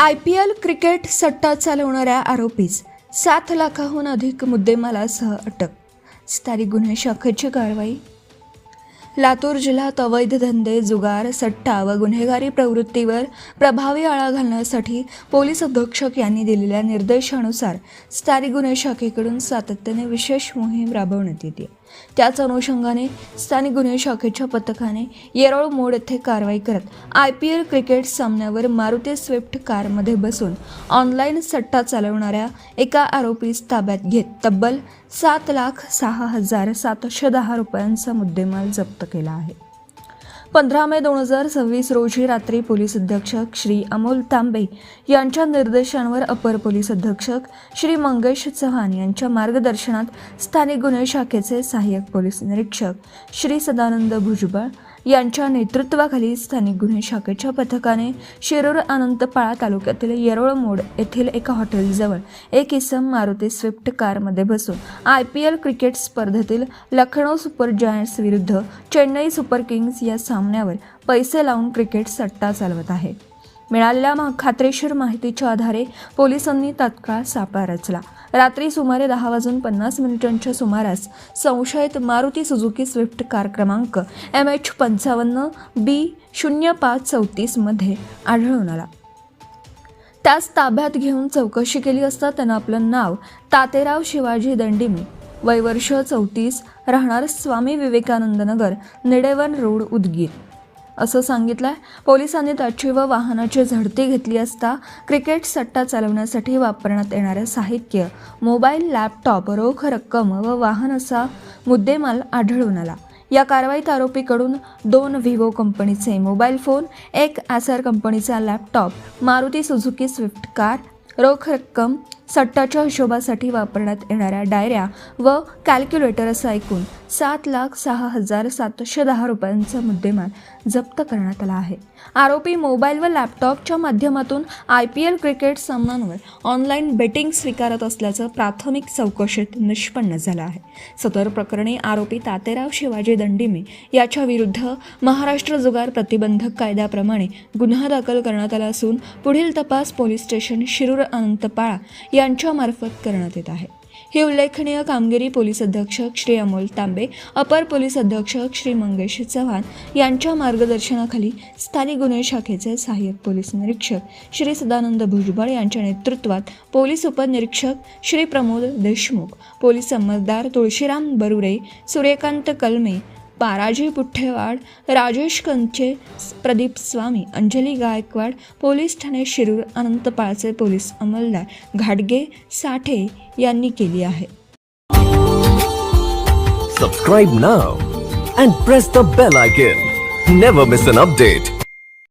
IPL cricket सट्टा चालवणाऱ्या आरोपीस 7 लाखाहून अधिक मुद्देमालासह अटक. स्थानिक गुन्हे शाखेची कारवाई. लातूर जिल्ह्यात अवैध धंदे, जुगार, सट्टा व गुन्हेगारी प्रवृत्तीवर प्रभावी आळा घालण्यासाठी पोलीस अधीक्षक यांनी दिलेल्या निर्देशानुसार स्थानिक गुन्हे शाखेकडून सातत्याने विशेष मोहीम राबवण्यात येते. त्याच अनुषंगाने स्थानिक गुन्हे शाखेच्या पथकाने येरोळ मोड येथे कारवाई करत IPL क्रिकेट सामन्यावर मारुती स्विफ्ट कारमध्ये बसून ऑनलाईन सट्टा चालवणाऱ्या एका आरोपीस ताब्यात घेत तब्बल 7,06,710 रुपयांचा मुद्देमाल जप्त केला आहे. 15 मे 2026 रोजी रात्री पोलीस अधीक्षक श्री अमोल तांबे यांच्या निर्देशांवर अपर पोलीस अधीक्षक श्री मंगेश चव्हाण यांच्या मार्गदर्शनात स्थानिक गुन्हे शाखेचे सहाय्यक पोलीस निरीक्षक श्री सदानंद भुजबळ यांच्या नेतृत्वाखाली स्थानिक गुन्हे शाखेच्या पथकाने शिरूर अनंतपाळा तालुक्यातील येरोळ मोड येथील एका हॉटेलजवळ एक इसम मारुती स्विफ्ट कारमध्ये बसून IPL क्रिकेट स्पर्धेतील लखनौ सुपर जायंट्स विरुद्ध चेन्नई सुपर किंग्स या सामन्यावर पैसे लावून क्रिकेट सट्टा चालवत आहे. मिळालेल्या खात्रीशीर माहितीच्या आधारे पोलिसांनी तात्काळ सापळा रचला. रात्री सुमारे 10:50 सुमारास संशयित मारुती सुझुकी स्विफ्ट कार क्रमांक MH55B0534 मध्ये आढळून आला. त्यास ताब्यात घेऊन चौकशी केली असता त्यानं आपलं नाव तातेराव शिवाजी दंडिमी, वय वर्ष 34, राहणार स्वामी विवेकानंद नगर, निडेवन रोड, उदगीर असं सांगितलंय. पोलिसांनी त्याची व वाहनाची झडती घेतली असता क्रिकेट सट्टा चालवण्यासाठी वापरण्यात येणारे साहित्य, मोबाईल, लॅपटॉप, रोख रक्कम व वाहन असा मुद्देमाल आढळून आला. या कारवाईत आरोपीकडून 2 व्हिवो कंपनीचे मोबाईल फोन, 1 ॲसर कंपनीचा laptop, Maruti Suzuki Swift car, रोख रक्कम, सट्टाच्या हिशोबासाठी वापरण्यात येणाऱ्या डायऱ्या व कॅल्क्युलेटर असा एकूण 7,06,710 रुपयांचा मुद्देमाल जप्त करण्यात आला आहे. आरोपी मोबाईल व लॅपटॉपच्या माध्यमातून IPL क्रिकेट सामन्यांवर ऑनलाईन बेटिंग स्वीकारत असल्याचं प्राथमिक चौकशीत निष्पन्न झालं आहे. सदर प्रकरणी आरोपी तातेराव शिवाजी दंडिमे याच्या विरुद्ध महाराष्ट्र जुगार प्रतिबंधक कायद्याप्रमाणे गुन्हा दाखल करण्यात आला असून पुढील तपास पोलीस स्टेशन शिरूर अनंतपाळा यांच्यामार्फत करण्यात येत आहे. ही उल्लेखनीय कामगिरी पोलीस अधीक्षक श्री अमोल तांबे, अपर पोलीस अधीक्षक श्री मंगेश चव्हाण यांच्या मार्गदर्शनाखाली स्थानिक गुन्हे शाखेचे सहाय्यक पोलीस निरीक्षक श्री सदानंद भुजबळ यांच्या नेतृत्वात पोलीस उपनिरीक्षक श्री प्रमोद देशमुख, पोलीस अंमलदार तुळशीराम बरुरे, सूर्यकांत कलमे, पाराजी पुठ्ठेवाड, राजेश कंचे, प्रदीप स्वामी, अंजली गायकवाड, पोलीस ठाणे शिरूर अनंतपाळचे पोलीस अंमलदार घाटगे साठे यांनी केली आहे. Subscribe now and press the bell icon. Never miss an update.